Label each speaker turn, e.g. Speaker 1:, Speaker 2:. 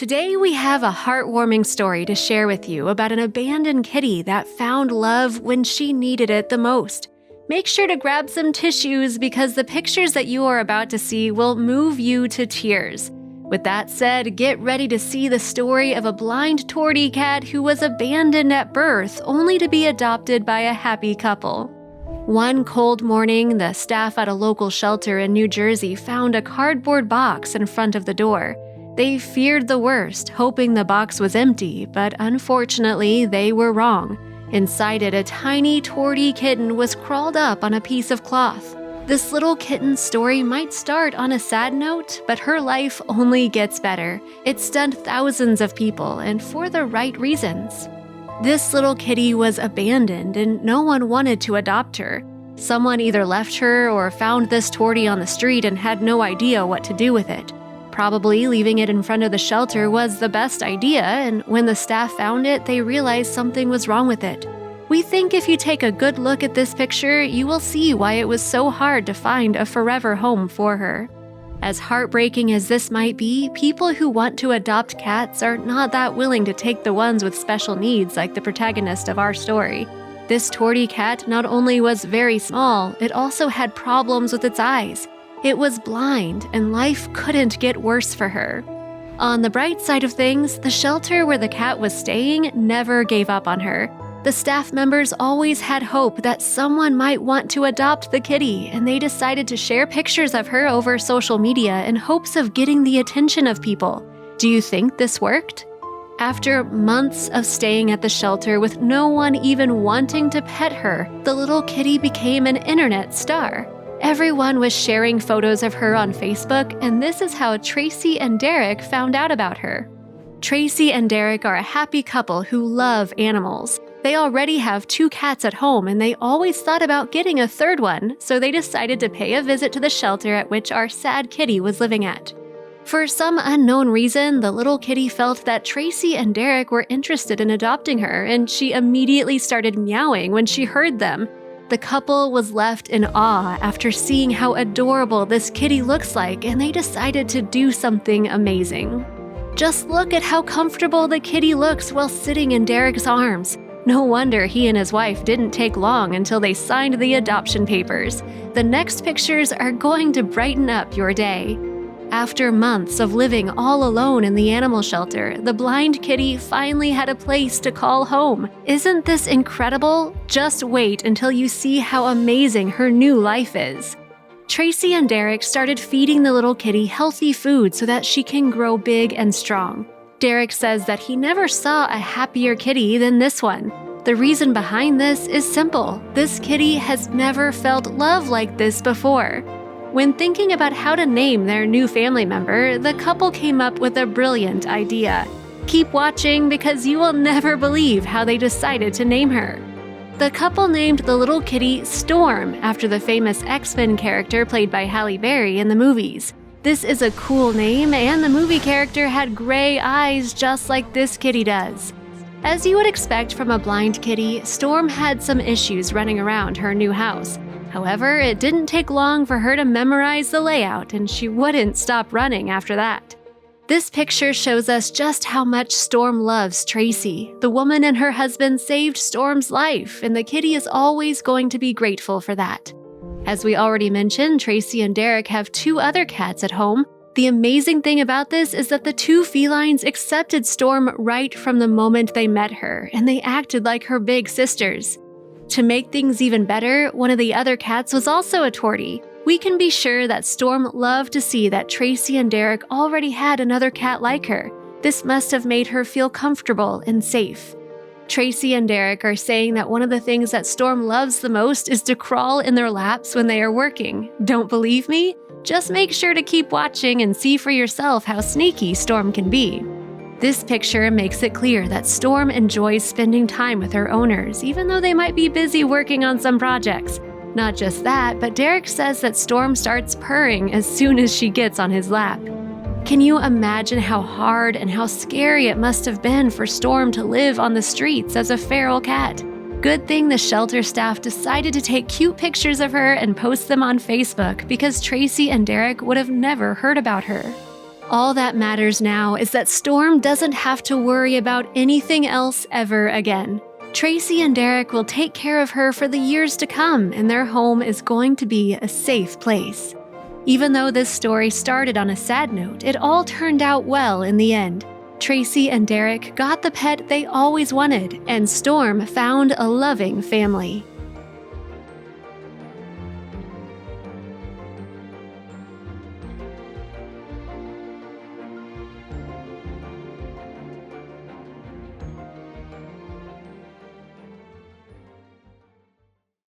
Speaker 1: Today we have a heartwarming story to share with you about an abandoned kitty that found love when she needed it the most. Make sure to grab some tissues because the pictures that you are about to see will move you to tears. With that said, get ready to see the story of a blind tortie cat who was abandoned at birth only to be adopted by a happy couple. One cold morning, the staff at a local shelter in New Jersey found a cardboard box in front of the door. They feared the worst, hoping the box was empty, but unfortunately, they were wrong. Inside it, a tiny tortie kitten was crawled up on a piece of cloth. This little kitten's story might start on a sad note, but her life only gets better. It stunned thousands of people, and for the right reasons. This little kitty was abandoned, and no one wanted to adopt her. Someone either left her or found this tortie on the street and had no idea what to do with it. Probably leaving it in front of the shelter was the best idea, and when the staff found it, they realized something was wrong with it. We think if you take a good look at this picture, you will see why it was so hard to find a forever home for her. As heartbreaking as this might be, people who want to adopt cats are not that willing to take the ones with special needs like the protagonist of our story. This tortie cat not only was very small, it also had problems with its eyes. It was blind, and life couldn't get worse for her. On the bright side of things, the shelter where the cat was staying never gave up on her. The staff members always had hope that someone might want to adopt the kitty, and they decided to share pictures of her over social media in hopes of getting the attention of people. Do you think this worked? After months of staying at the shelter with no one even wanting to pet her, the little kitty became an internet star. Everyone was sharing photos of her on Facebook, and this is how Tracy and Derek found out about her. Tracy and Derek are a happy couple who love animals. They already have 2 cats at home, and they always thought about getting a third one, so they decided to pay a visit to the shelter at which our sad kitty was living at. For some unknown reason, the little kitty felt that Tracy and Derek were interested in adopting her, and she immediately started meowing when she heard them. The couple was left in awe after seeing how adorable this kitty looks like, and they decided to do something amazing. Just look at how comfortable the kitty looks while sitting in Derek's arms. No wonder he and his wife didn't take long until they signed the adoption papers. The next pictures are going to brighten up your day. After months of living all alone in the animal shelter, the blind kitty finally had a place to call home. Isn't this incredible? Just wait until you see how amazing her new life is. Tracy and Derek started feeding the little kitty healthy food so that she can grow big and strong. Derek says that he never saw a happier kitty than this one. The reason behind this is simple. This kitty has never felt love like this before. When thinking about how to name their new family member, the couple came up with a brilliant idea. Keep watching because you will never believe how they decided to name her. The couple named the little kitty Storm after the famous X-Men character played by Halle Berry in the movies. This is a cool name, and the movie character had gray eyes just like this kitty does. As you would expect from a blind kitty, Storm had some issues running around her new house. However, it didn't take long for her to memorize the layout, and she wouldn't stop running after that. This picture shows us just how much Storm loves Tracy. The woman and her husband saved Storm's life, and the kitty is always going to be grateful for that. As we already mentioned, Tracy and Derek have 2 other cats at home. The amazing thing about this is that the 2 felines accepted Storm right from the moment they met her, and they acted like her big sisters. To make things even better, one of the other cats was also a tortie. We can be sure that Storm loved to see that Tracy and Derek already had another cat like her. This must have made her feel comfortable and safe. Tracy and Derek are saying that one of the things that Storm loves the most is to crawl in their laps when they are working. Don't believe me? Just make sure to keep watching and see for yourself how sneaky Storm can be. This picture makes it clear that Storm enjoys spending time with her owners, even though they might be busy working on some projects. Not just that, but Derek says that Storm starts purring as soon as she gets on his lap. Can you imagine how hard and how scary it must have been for Storm to live on the streets as a feral cat? Good thing the shelter staff decided to take cute pictures of her and post them on Facebook because Tracy and Derek would have never heard about her. All that matters now is that Storm doesn't have to worry about anything else ever again. Tracy and Derek will take care of her for the years to come, and their home is going to be a safe place. Even though this story started on a sad note, it all turned out well in the end. Tracy and Derek got the pet they always wanted, and Storm found a loving family.